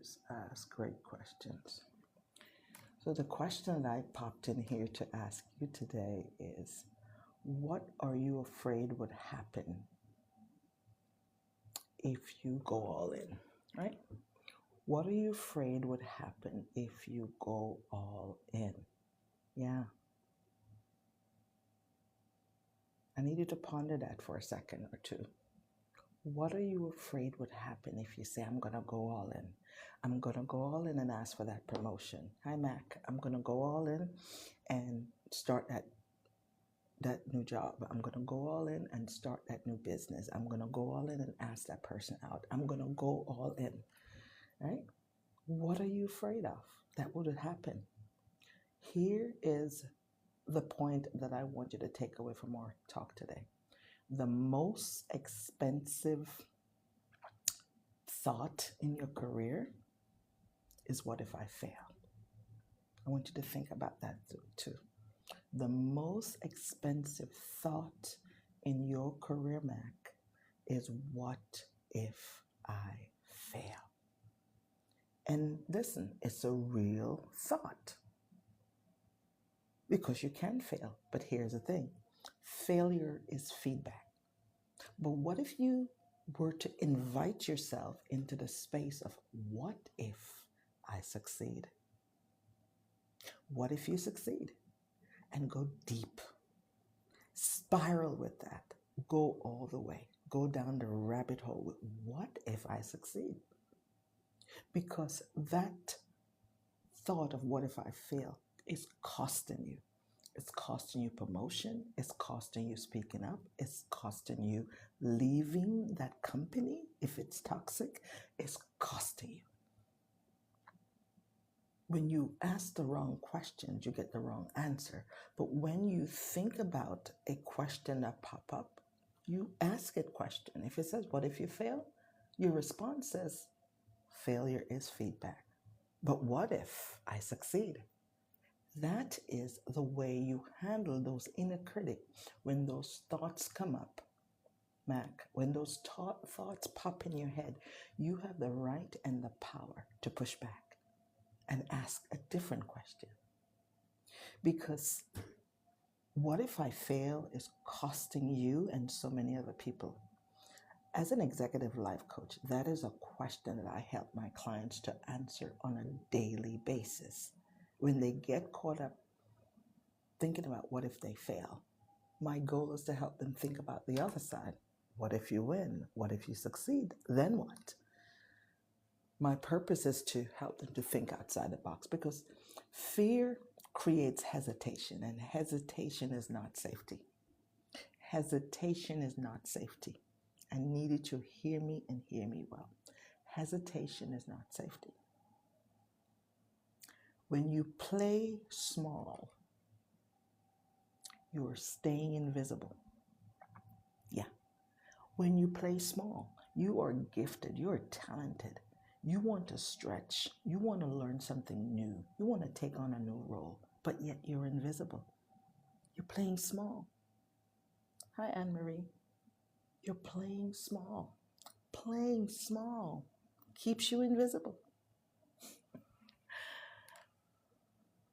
always ask great questions. So, the question that I popped in here to ask you today is, what are you afraid would happen if you go all in? Right? What are you afraid would happen if you go all in? Yeah. I need you to ponder that for a second or two. What are you afraid would happen if you say, I'm going to go all in? I'm going to go all in and ask for that promotion. Hi, Mac. I'm going to go all in and start that new job. I'm going to go all in and start that new business. I'm going to go all in and ask that person out. I'm going to go all in, right? What are you afraid of that would happen? Here is the point that I want you to take away from our talk today. The most expensive thought in your career is, what if I fail? I want you to think about that too. The most expensive thought in your career, Mac, is, what if I fail? And listen, it's a real thought because you can fail. But here's the thing, failure is feedback. But what if you were to invite yourself into the space of, what if I succeed? What if you succeed? And go deep. Spiral with that. Go all the way. Go down the rabbit hole with, what if I succeed? Because that thought of what if I fail is costing you. It's costing you promotion. It's costing you speaking up. It's costing you leaving that company if it's toxic. It's costing you. When you ask the wrong questions, you get the wrong answer. But when you think about a question that pop up, you ask it question. If it says, what if you fail? Your response says, failure is feedback. But what if I succeed? That is the way you handle those inner critic when those thoughts come up. Mac, when those thoughts pop in your head, you have the right and the power to push back and ask a different question. Because what if I fail is costing you and so many other people. As an executive life coach, that is a question that I help my clients to answer on a daily basis. When they get caught up thinking about what if they fail, my goal is to help them think about the other side. What if you win? What if you succeed? Then what? My purpose is to help them to think outside the box, because fear creates hesitation, and hesitation is not safety. Hesitation is not safety. I need you to hear me and hear me well. Hesitation is not safety. When you play small, you are staying invisible. Yeah. When you play small, you are gifted, you are talented. You want to stretch. You want to learn something new. You want to take on a new role, but yet you're invisible. You're playing small. Hi, Anne-Marie. You're playing small. Playing small keeps you invisible.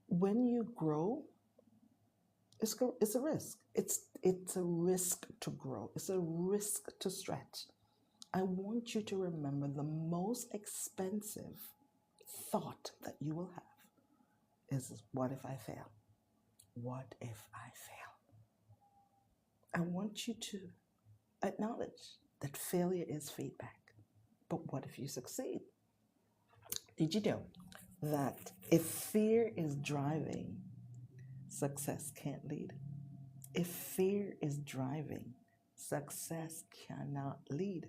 When you grow, it's a risk. It's a risk to grow. It's a risk to stretch. I want you to remember the most expensive thought that you will have is, what if I fail? What if I fail? I want you to acknowledge that failure is feedback. But what if you succeed? Did you know that if fear is driving, success can't lead? If fear is driving, success cannot lead.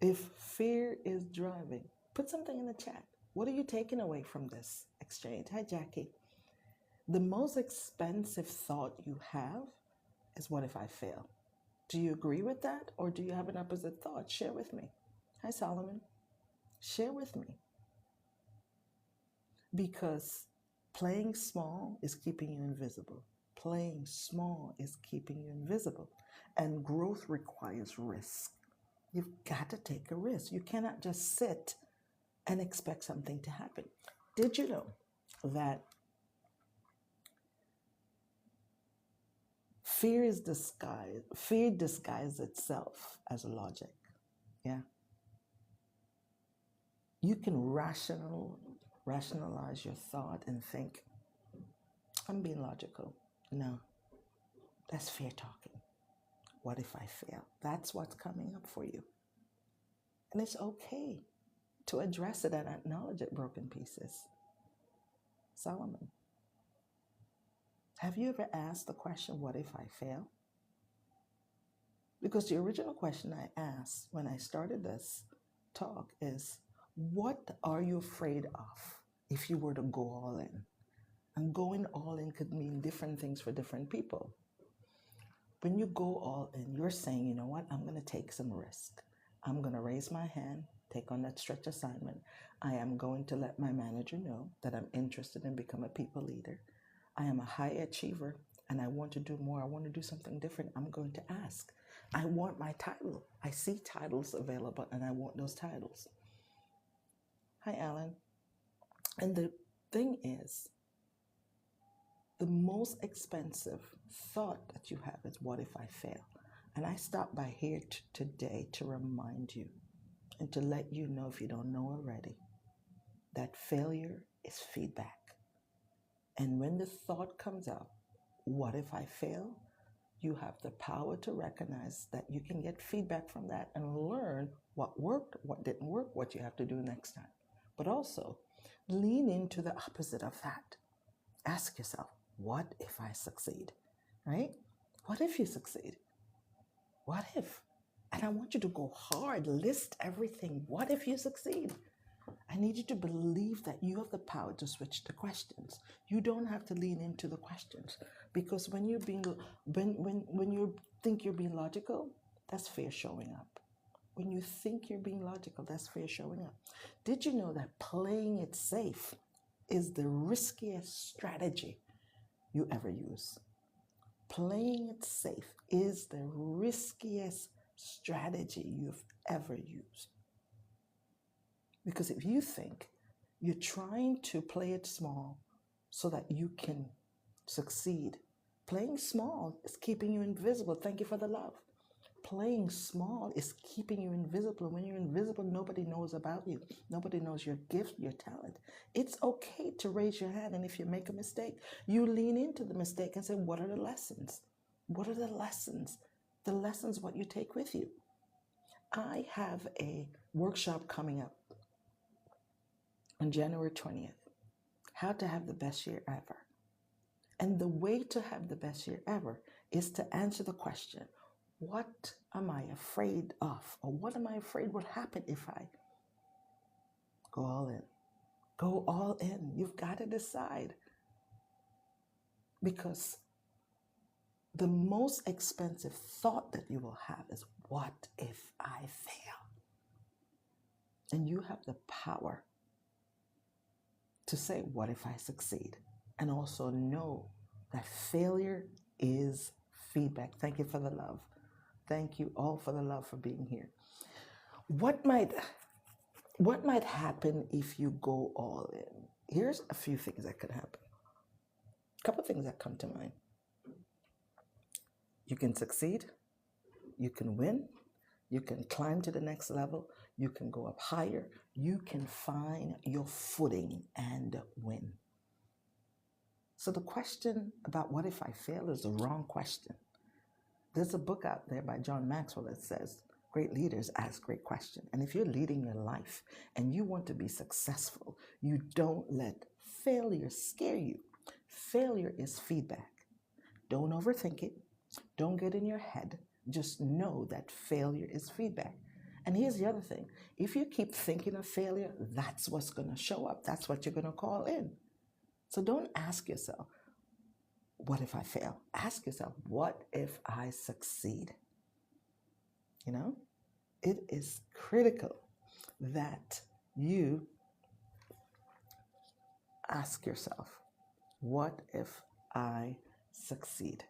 If fear is driving, put something in the chat. What are you taking away from this exchange? Hi, Jackie. The most expensive thought you have is, what if I fail? Do you agree with that, or do you have an opposite thought? Share with me. Hi, Solomon. Share with me. Because playing small is keeping you invisible. Playing small is keeping you invisible. And growth requires risk. You've got to take a risk. You cannot just sit and expect something to happen. Did you know that fear disguises itself as logic? Yeah. You can rationalize your thought and think, I'm being logical. No, that's fear talking. What if I fail? That's what's coming up for you. And it's okay to address it and acknowledge it, broken pieces. Solomon, have you ever asked the question, what if I fail? Because the original question I asked when I started this talk is, what are you afraid of if you were to go all in? And going all in could mean different things for different people. When you go all in, you're saying, you know what, I'm going to take some risk. I'm going to raise my hand, take on that stretch assignment. I am going to let my manager know that I'm interested in becoming a people leader. I am a high achiever and I want to do more. I want to do something different. I'm going to ask. I want my title. I see titles available and I want those titles. Hi, Alan. And the thing is, the most expensive thought that you have is, what if I fail? And I stopped by here today to remind you and to let you know, if you don't know already, that failure is feedback. And when the thought comes up, what if I fail? You have the power to recognize that you can get feedback from that and learn what worked, what didn't work, what you have to do next time. But also, lean into the opposite of that. Ask yourself, what if I succeed? Right? What if you succeed? What if? And I want you to go hard, list everything. What if you succeed? I need you to believe that you have the power to switch the questions. You don't have to lean into the questions, because when you think you're being logical, that's fear showing up. When you think you're being logical, that's fear showing up. Did you know that playing it safe is the riskiest strategy you ever use? Playing it safe is the riskiest strategy you've ever used. Because if you think you're trying to play it small so that you can succeed, playing small is keeping you invisible. Thank you for the love. Playing small is keeping you invisible. When you're invisible, nobody knows about you. Nobody knows your gift, your talent. It's okay to raise your hand, and if you make a mistake, you lean into the mistake and say, what are the lessons? What are the lessons? The lessons, what you take with you. I have a workshop coming up on January 20th, how to have the best year ever. And the way to have the best year ever is to answer the question, what am I afraid of? Or what am I afraid would happen if I go all in? Go all in. You've got to decide. Because the most expensive thought that you will have is, what if I fail? And you have the power to say, what if I succeed? And also know that failure is feedback. Thank you for the love. Thank you all for the love, for being here. What might happen if you go all in? Here's a few things that could happen. A couple of things that come to mind. You can succeed. You can win. You can climb to the next level. You can go up higher. You can find your footing and win. So the question about what if I fail is the wrong question. There's a book out there by John Maxwell that says, great leaders ask great questions. And if you're leading your life and you want to be successful, you don't let failure scare you. Failure is feedback. Don't overthink it. Don't get in your head. Just know that failure is feedback. And here's the other thing. If you keep thinking of failure, that's what's going to show up. That's what you're going to call in. So don't ask yourself, what if I fail? Ask yourself, what if I succeed? You know, it is critical that you ask yourself, what if I succeed?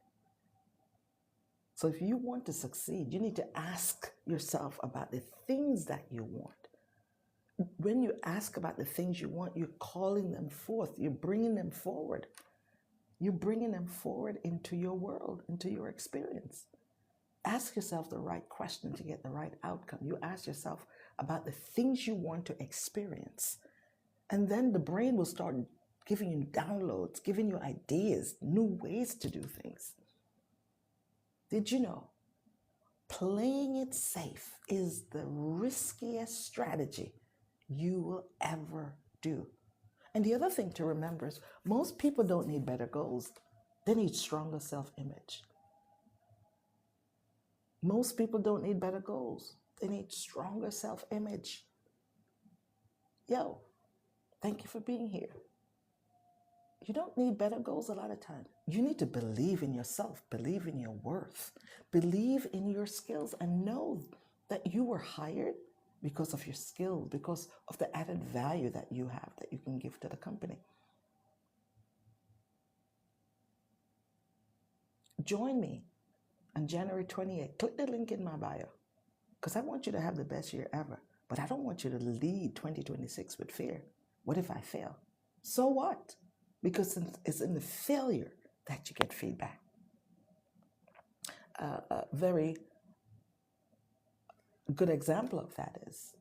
So if you want to succeed, you need to ask yourself about the things that you want. When you ask about the things you want, you're calling them forth. You're bringing them forward. You're bringing them forward into your world, into your experience. Ask yourself the right question to get the right outcome. You ask yourself about the things you want to experience. And then the brain will start giving you downloads, giving you ideas, new ways to do things. Did you know playing it safe is the riskiest strategy you will ever do? And the other thing to remember is most people don't need better goals. They need stronger self-image. Most people don't need better goals. They need stronger self-image. Yo, thank you for being here. You don't need better goals a lot of times. You need to believe in yourself, believe in your worth, believe in your skills, and know that you were hired because of your skills, because of the added value that you have that you can give to the company. Join me on January 28th. Click the link in my bio because I want you to have the best year ever, but I don't want you to lead 2026 with fear. What if I fail? So what? Because it's in the failure that you get feedback. A very good example of that is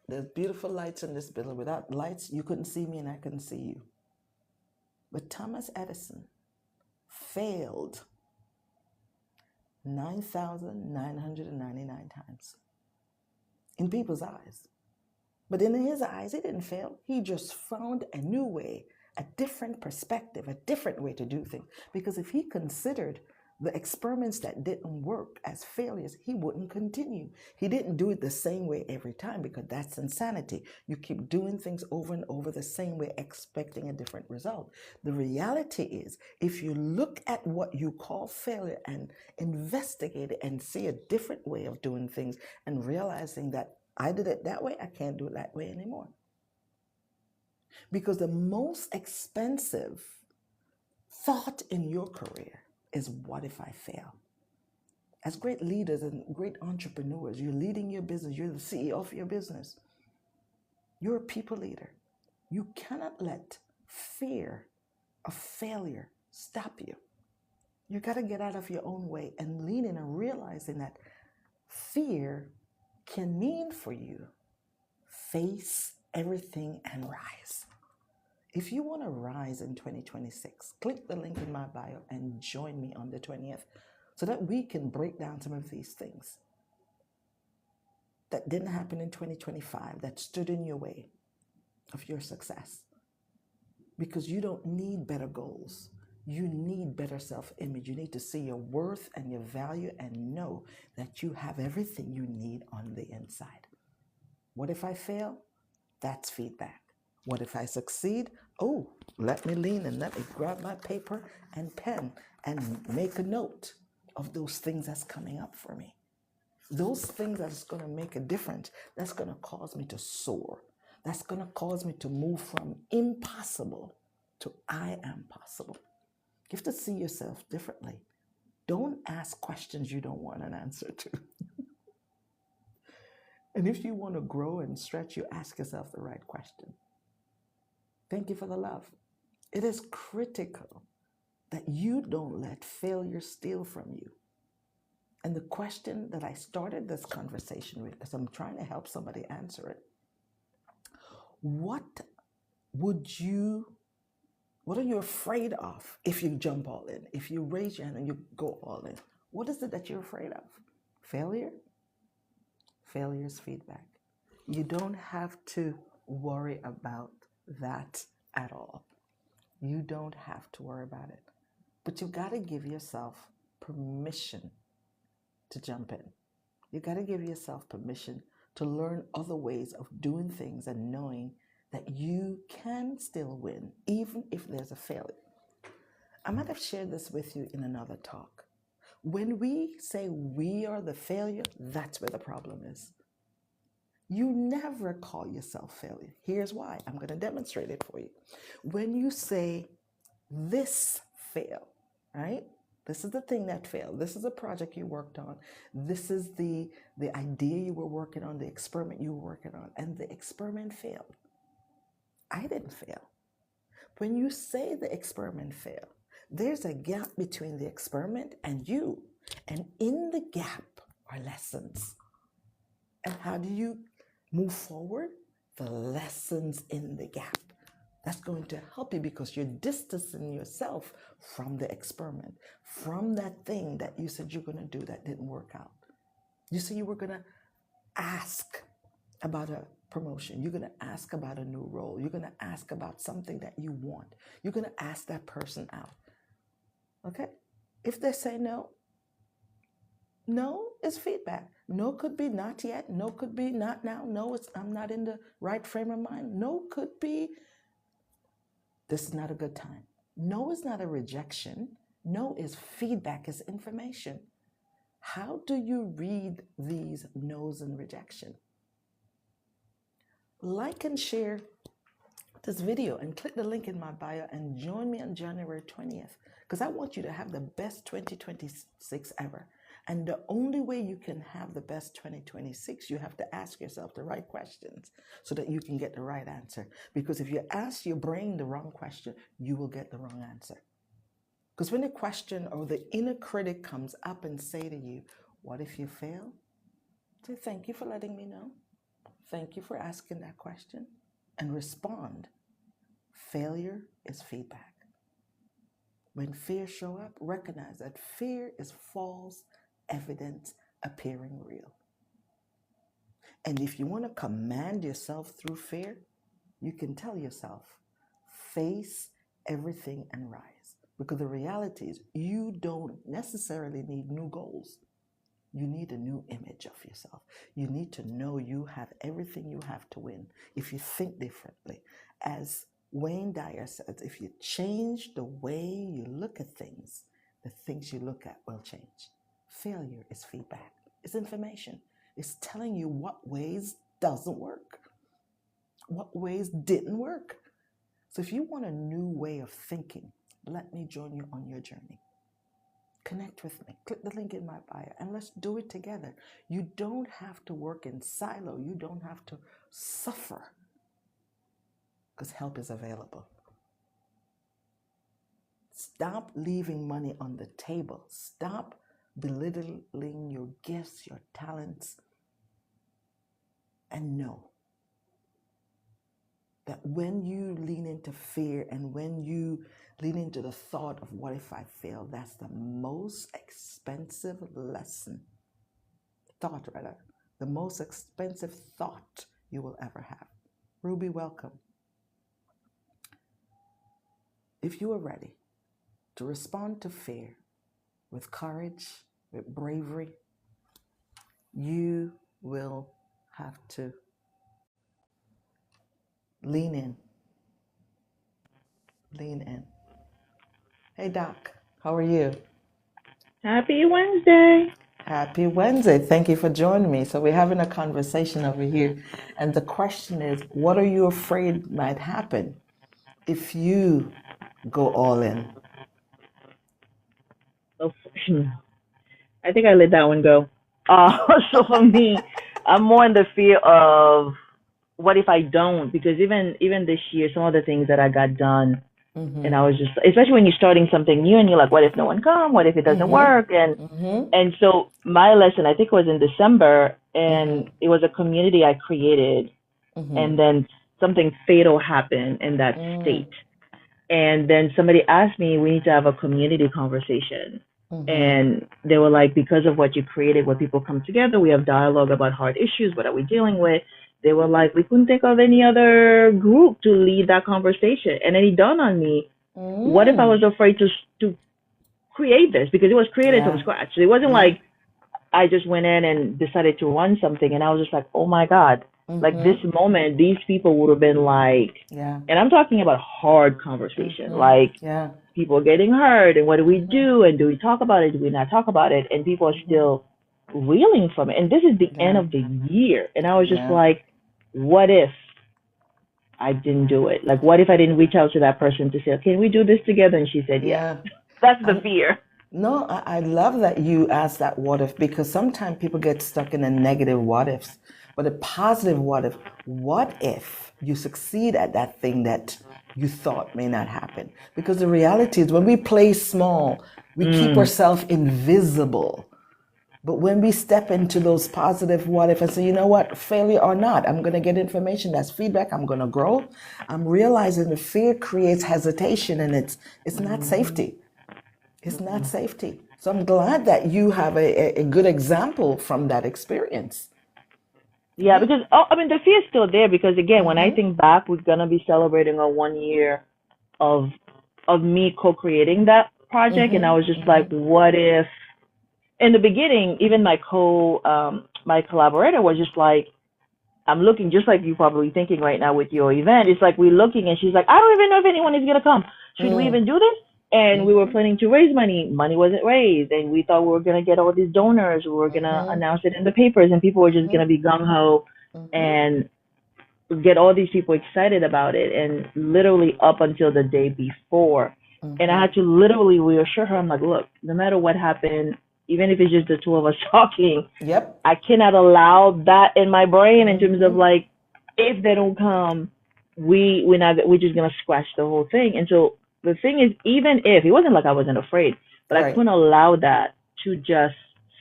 there's beautiful lights in this building. Without lights, you couldn't see me and I couldn't see you. But Thomas Edison failed 9,999 times in people's eyes. But in his eyes, he didn't fail. He just found a new way, a different perspective, a different way to do things. Because if he considered the experiments that didn't work as failures, he wouldn't continue. He didn't do it the same way every time because that's insanity. You keep doing things over and over the same way, expecting a different result. The reality is, if you look at what you call failure and investigate it and see a different way of doing things and realizing that I did it that way, I can't do it that way anymore. Because the most expensive thought in your career is, what if I fail? As great leaders and great entrepreneurs, you're leading your business, you're the CEO of your business. You're a people leader. You cannot let fear of failure stop you. You got to get out of your own way and lean in and realizing that fear can mean for you, face everything and rise. If you want to rise in 2026, click the link in my bio and join me on the 20th so that we can break down some of these things that didn't happen in 2025 that stood in your way of your success. Because you don't need better goals. You need better self-image. You need to see your worth and your value and know that you have everything you need on the inside. What if I fail? That's feedback. What if I succeed? Oh, let me lean and let me grab my paper and pen and make a note of those things that's coming up for me. Those things that's going to make a difference, that's going to cause me to soar. That's going to cause me to move from impossible to I am possible. You have to see yourself differently. Don't ask questions you don't want an answer to. And if you want to grow and stretch, you ask yourself the right question. Thank you for the love. It is critical that you don't let failure steal from you. And the question that I started this conversation with, because I'm trying to help somebody answer it, what are you afraid of if you jump all in? If you raise your hand and you go all in, what is it that you're afraid of? Failure? Failure is feedback. You don't have to worry about that at all. You don't have to worry about it. But you got to give yourself permission to jump in. You got to give yourself permission to learn other ways of doing things and knowing that you can still win, even if there's a failure. I might have shared this with you in another talk. When we say we are the failure, that's where the problem is. You never call yourself failure. Here's why. I'm going to demonstrate it for you. When you say this failed, right? This is the thing that failed. This is a project you worked on. This is the idea you were working on, the experiment you were working on, and the experiment failed. I didn't fail. When you say the experiment failed, there's a gap between the experiment and you. And in the gap are lessons. And how do you move forward? The lessons in the gap. That's going to help you because you're distancing yourself from the experiment, from that thing that you said you're going to do that didn't work out. You said you were going to ask about a promotion. You're going to ask about a new role. You're going to ask about something that you want. You're going to ask that person out. Okay? If they say no, no is feedback. No could be not yet. No could be not now. No, I'm not in the right frame of mind. No could be this is not a good time. No is not a rejection. No is feedback, is information. How do you read these no's and rejection? Like and share this video and click the link in my bio and join me on January 20th because I want you to have the best 2026 ever. And the only way you can have the best 2026, you have to ask yourself the right questions so that you can get the right answer. Because if you ask your brain the wrong question, you will get the wrong answer. Because when a question or the inner critic comes up and say to you, what if you fail? Say, thank you for letting me know. Thank you for asking that question. And respond. Failure is feedback. When fear show up, recognize that fear is false evidence appearing real. And if you want to command yourself through fear, you can tell yourself, face everything and rise. Because the reality is you don't necessarily need new goals. You need a new image of yourself. You need to know you have everything you have to win if you think differently. As Wayne Dyer says, if you change the way you look at things, the things you look at will change. Failure is feedback. It's information. It's telling you what ways doesn't work, what ways didn't work. So if you want a new way of thinking, let me join you on your journey. Connect with me. Click the link in my bio and let's do it together. You don't have to work in silo. You don't have to suffer because help is available. Stop leaving money on the table. Stop belittling your gifts, your talents, and know that when you lean into fear and when you lean into the thought of what if I fail, that's the most expensive the most expensive thought you will ever have. Ruby, welcome. If you are ready to respond to fear with courage, with bravery, you will have to lean in. Lean in. Hey, Doc, how are you? Happy Wednesday. Happy Wednesday. Thank you for joining me. So we're having a conversation over here. And the question is, what are you afraid might happen if you go all in? So, I think I let that one go. So for me, I'm more in the fear of what if I don't? Because even this year, some of the things that I got done, and I was just, especially when you're starting something new and you're like, what if no one come? What if it doesn't work? And so my lesson, I think it was in December, and it was a community I created, and then something fatal happened in that state. And then somebody asked me, we need to have a community conversation. And they were like, because of what you created, where people come together, we have dialogue about hard issues. What are we dealing with? They were like, we couldn't think of any other group to lead that conversation. And then it dawned on me, what if I was afraid to create this? Because it was created from scratch. So it wasn't like I just went in and decided to run something. And I was just like, oh my God, like this moment, these people would have been like, and I'm talking about hard conversation, like people getting hurt and what do we do? And do we talk about it? Do we not talk about it? And people are still reeling from it. And this is the end of the year. And I was just like, what if I didn't do it? Like, what if I didn't reach out to that person to say, can we do this together? And she said, yes. That's the fear. No, I love that you asked that what if, because sometimes people get stuck in a negative what ifs, but a positive what if you succeed at that thing that you thought may not happen? Because the reality is when we play small, we keep Mm. ourselves invisible. But when we step into those positive what if and say, you know what, failure or not, I'm going to get information, that's feedback, I'm going to grow. I'm realizing the fear creates hesitation, and it's not safety. It's not safety. So I'm glad that you have a good example from that experience. Yeah, Yeah. because I mean the fear is still there because again, when I think back, we're gonna be celebrating our 1 year of me co-creating that project, and I was just like, what if? In the beginning, even my collaborator was just like, I'm looking just like you probably thinking right now with your event. It's like we're looking, and she's like, I don't even know if anyone is gonna come. Should we even do this? And we were planning to raise money. Money wasn't raised, and we thought we were gonna get all these donors. We were gonna announce it in the papers, and people were just gonna be gung ho and get all these people excited about it. And literally up until the day before, and I had to literally reassure her. I'm like, look, no matter what happened, even if it's just the two of us talking, Yep. I cannot allow that in my brain in terms of like, if they don't come, we're just gonna scratch the whole thing. And so the thing is, even if it wasn't like I wasn't afraid, but I Right. couldn't allow that to just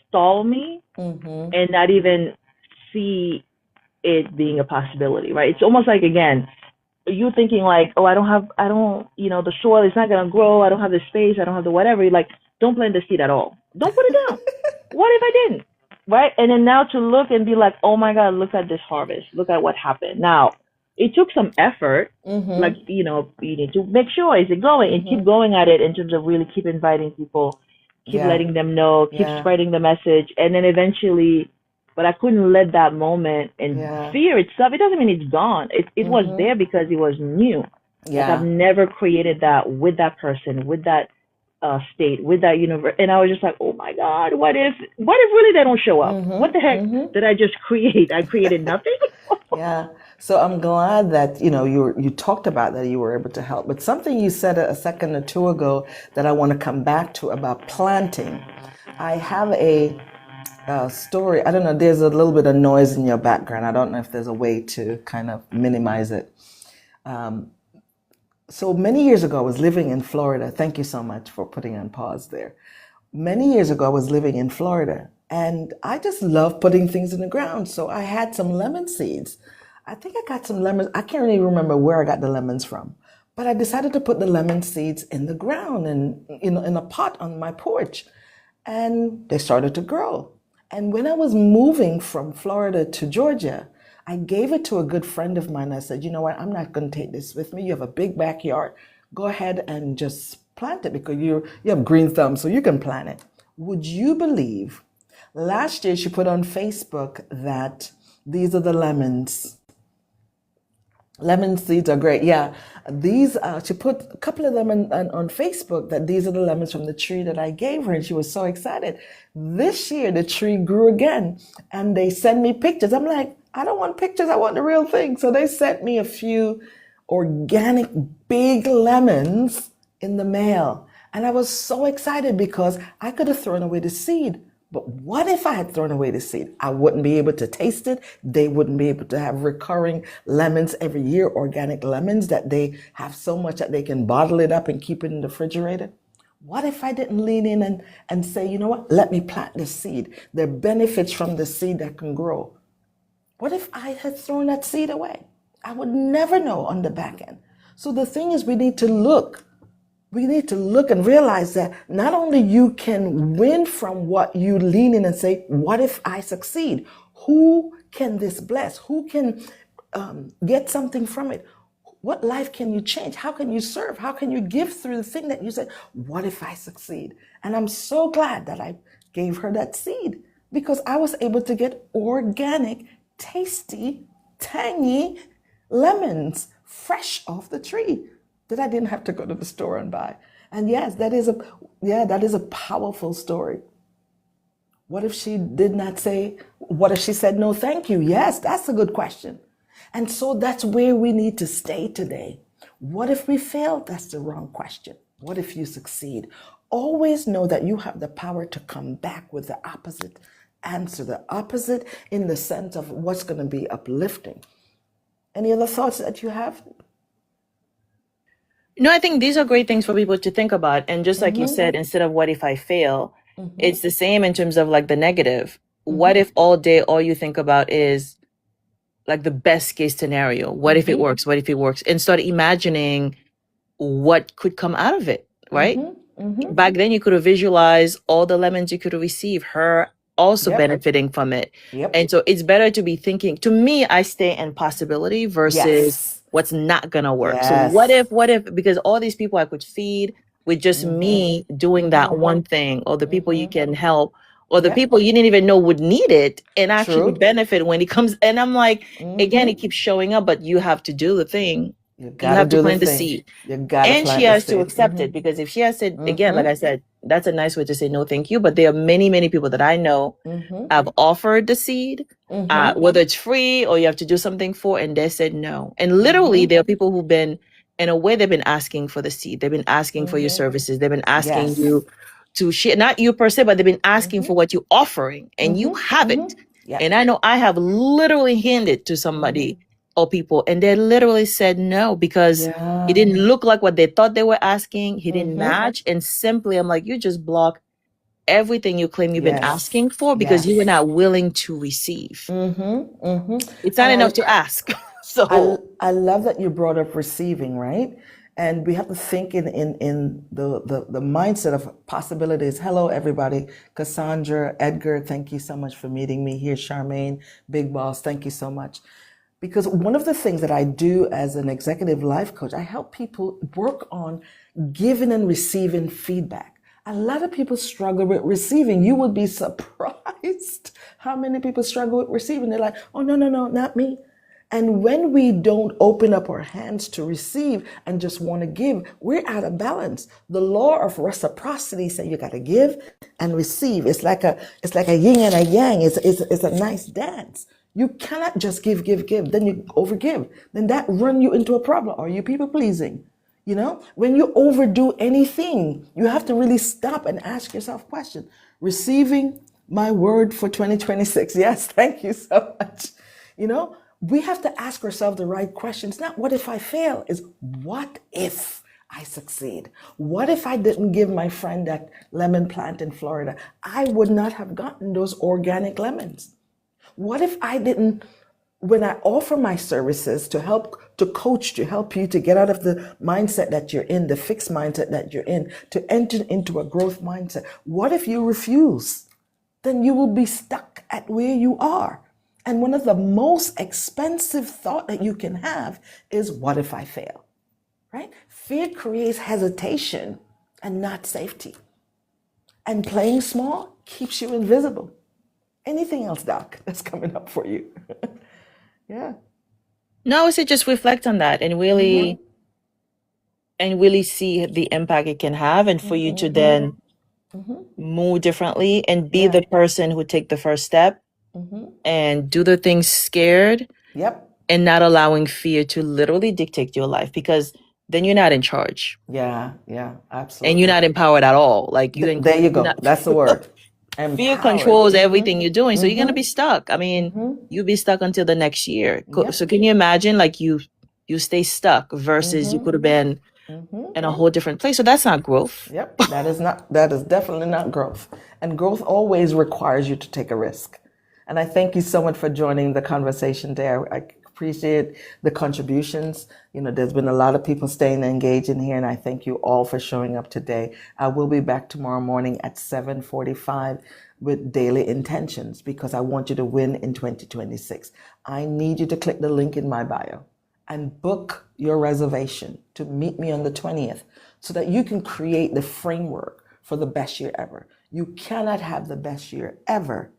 stall me and not even see it being a possibility, right? It's almost like again, you thinking like, oh, I don't, the soil is not gonna grow. I don't have the space. I don't have the whatever. You're like, don't plant the seed at all. Don't put it down. What if I didn't? Right? And then now to look and be like, oh my God, look at this harvest. Look at what happened. Now, it took some effort. Like, you need to make sure, is it going? And keep going at it in terms of really keep inviting people, keep Yeah. letting them know, keep Yeah. spreading the message. And then eventually, but I couldn't let that moment and Yeah. fear itself, it doesn't mean it's gone. It was there because it was new. Like I've Yeah. never created that with that person, with that state, with that universe. And I was just like, oh my God, what if really they don't show up? What the heck did I just create? I created nothing. Yeah. So I'm glad that you talked about that you were able to help. But something you said a second or two ago that I want to come back to about planting. I have a story. I don't know. There's a little bit of noise in your background. I don't know if there's a way to kind of minimize it. So many years ago, I was living in Florida. Thank you so much for putting on pause there. Many years ago, I was living in Florida, and I just love putting things in the ground. So I had some lemon seeds. I think I got some lemons. I can't really remember where I got the lemons from, but I decided to put the lemon seeds in the ground and in a pot on my porch, and they started to grow. And when I was moving from Florida to Georgia, I gave it to a good friend of mine. I said, you know what? I'm not going to take this with me. You have a big backyard. Go ahead and just plant it because you have green thumbs, so you can plant it. Would you believe? Last year, she put on Facebook that these are the lemons. Lemon seeds are great. Yeah, these. She put a couple of them on Facebook that these are the lemons from the tree that I gave her, and she was so excited. This year, the tree grew again, and they sent me pictures. I'm like, I don't want pictures. I want the real thing. So they sent me a few organic big lemons in the mail, and I was so excited because I could have thrown away the seed. But what if I had thrown away the seed? I wouldn't be able to taste it. They wouldn't be able to have recurring lemons every year, organic lemons that they have so much that they can bottle it up and keep it in the refrigerator. What if I didn't lean in and say, you know what, let me plant this seed. There are benefits from the seed that can grow. What if I had thrown that seed away? I would never know on the back end. So the thing is, we need to look and realize that not only you can win from what you lean in and say, what if I succeed? Who can this bless? Who can get something from it? What life can you change? How can you serve? How can you give through the thing that you said, what if I succeed? And I'm so glad that I gave her that seed because I was able to get organic, tasty, tangy lemons fresh off the tree that I didn't have to go to the store and buy. And yes, that is a powerful story. What if she did not say, what if she said no thank you? Yes, that's a good question. And so that's where we need to stay today. What if we fail? That's the wrong question. What if you succeed? always know that you have the power to come back with the opposite answer, the opposite in the sense of what's going to be uplifting. Any other thoughts that you have? No, I think these are great things for people to think about. And just like you said, instead of what if I fail, it's the same in terms of like the negative. What if all day all you think about is like the best case scenario? What if it works? What if it works? And start imagining what could come out of it, right? Back then you could have visualized all the lemons you could have received, her also Yep. benefiting from it. Yep. And so it's better to be thinking, to me, I stay in possibility versus Yes. what's not gonna work. So Yes. what if, because all these people I could feed with just me doing that one thing, or the people you can help, or the Yep. people you didn't even know would need it and actually True. benefit when it comes. And I'm like, again, it keeps showing up, but you have to do the thing. You You have to do the plant the thing. seed. You gotta And plant she the has to seed. accept it, because if she has said, again, like I said, that's a nice way to say no, thank you. But there are many, many people that I know have offered the seed, whether it's free or you have to do something for, and they said no. And literally, there are people who've been, in a way, they've been asking for the seed. They've been asking for your services. They've been asking Yes. you to share, not you per se, but they've been asking for what you're offering, and you have it. Yep. And I know I have literally handed to somebody or people, and they literally said no because it didn't look like what they thought they were asking. He didn't match. And simply, I'm like, you just block everything you claim you've been asking for because you were not willing to receive. It's not enough to ask. So I love that you brought up receiving, right? And we have to think in the mindset of possibilities. Hello, everybody. Cassandra, Edgar, thank you so much for meeting me here. Charmaine, Big Boss, thank you so much. Because one of the things that I do as an executive life coach, I help people work on giving and receiving feedback. A lot of people struggle with receiving. You would be surprised how many people struggle with receiving. They're like, oh, no, not me. And when we don't open up our hands to receive and just want to give, we're out of balance. The law of reciprocity says you got to give and receive. It's like a yin and a yang. It's a nice dance. You cannot just give, then you overgive. Then that run you into a problem. Are you people pleasing? You know, when you overdo anything, you have to really stop and ask yourself a question. Receiving my word for 2026. Yes, thank you so much. You know, we have to ask ourselves the right questions. Not what if I fail, is what if I succeed? What if I didn't give my friend that lemon plant in Florida? I would not have gotten those organic lemons. What if I didn't, when I offer my services to help, to coach, to help you to get out of the mindset that you're in, the fixed mindset that you're in, to enter into a growth mindset? What if you refuse? Then you will be stuck at where you are. And one of the most expensive thoughts that you can have is, what if I fail? Right? Fear creates hesitation and not safety. And playing small keeps you invisible. Anything else, Doc, that's coming up for you? Yeah. no, I say just reflect on that and really see the impact it can have, and for you to then move differently and be the person who take the first step and do the things scared. Yep. And not allowing fear to literally dictate your life, because then you're not in charge. Yeah, absolutely. And you're not empowered at all. Like there you go. That's the word. Fear controls everything you're doing. So you're gonna be stuck. I mean, you'll be stuck until the next year. So can you imagine, like, you stay stuck versus you could have been in a whole different place. So that's not growth. Yep. That is definitely not growth. And growth always requires you to take a risk. And I thank you so much for joining the conversation there. I appreciate the contributions. You know, there's been a lot of people staying engaged in here, and I thank you all for showing up today. I will be back tomorrow morning at 7:45 with daily intentions, because I want you to win in 2026. I need you to click the link in my bio and book your reservation to meet me on the 20th so that you can create the framework for the best year ever. You cannot have the best year ever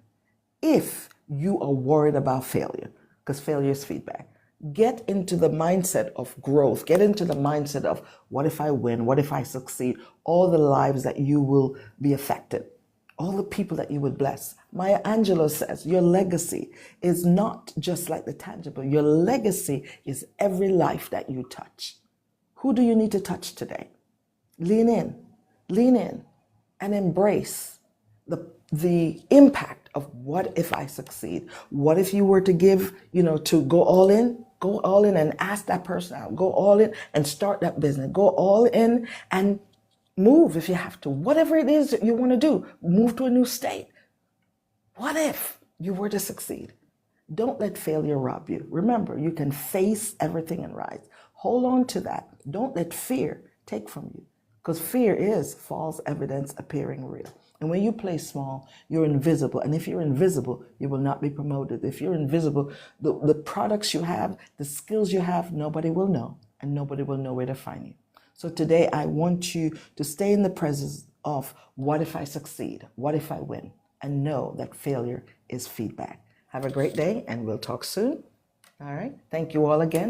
if you are worried about failure, because failure is feedback. Get into the mindset of growth. Get into the mindset of, what if I win? What if I succeed? All the lives that you will be affected, all the people that you would bless. Maya Angelou says, your legacy is not just like the tangible. Your legacy is every life that you touch. Who do you need to touch today? Lean in. Lean in. and embrace the impact of what if I succeed? What if you were to give, to go all in? Go all in and ask that person out. Go all in and start that business. Go all in and move if you have to. Whatever it is that you want to do, move to a new state. What if you were to succeed? Don't let failure rob you. Remember, you can face everything and rise. Hold on to that. Don't let fear take from you, because fear is false evidence appearing real. And when you play small, you're invisible. And if you're invisible, you will not be promoted. If you're invisible, the products you have, the skills you have, nobody will know, and nobody will know where to find you. So today, I want you to stay in the presence of what if I succeed? What if I win? And know that failure is feedback. Have a great day, and we'll talk soon. All right. Thank you all again.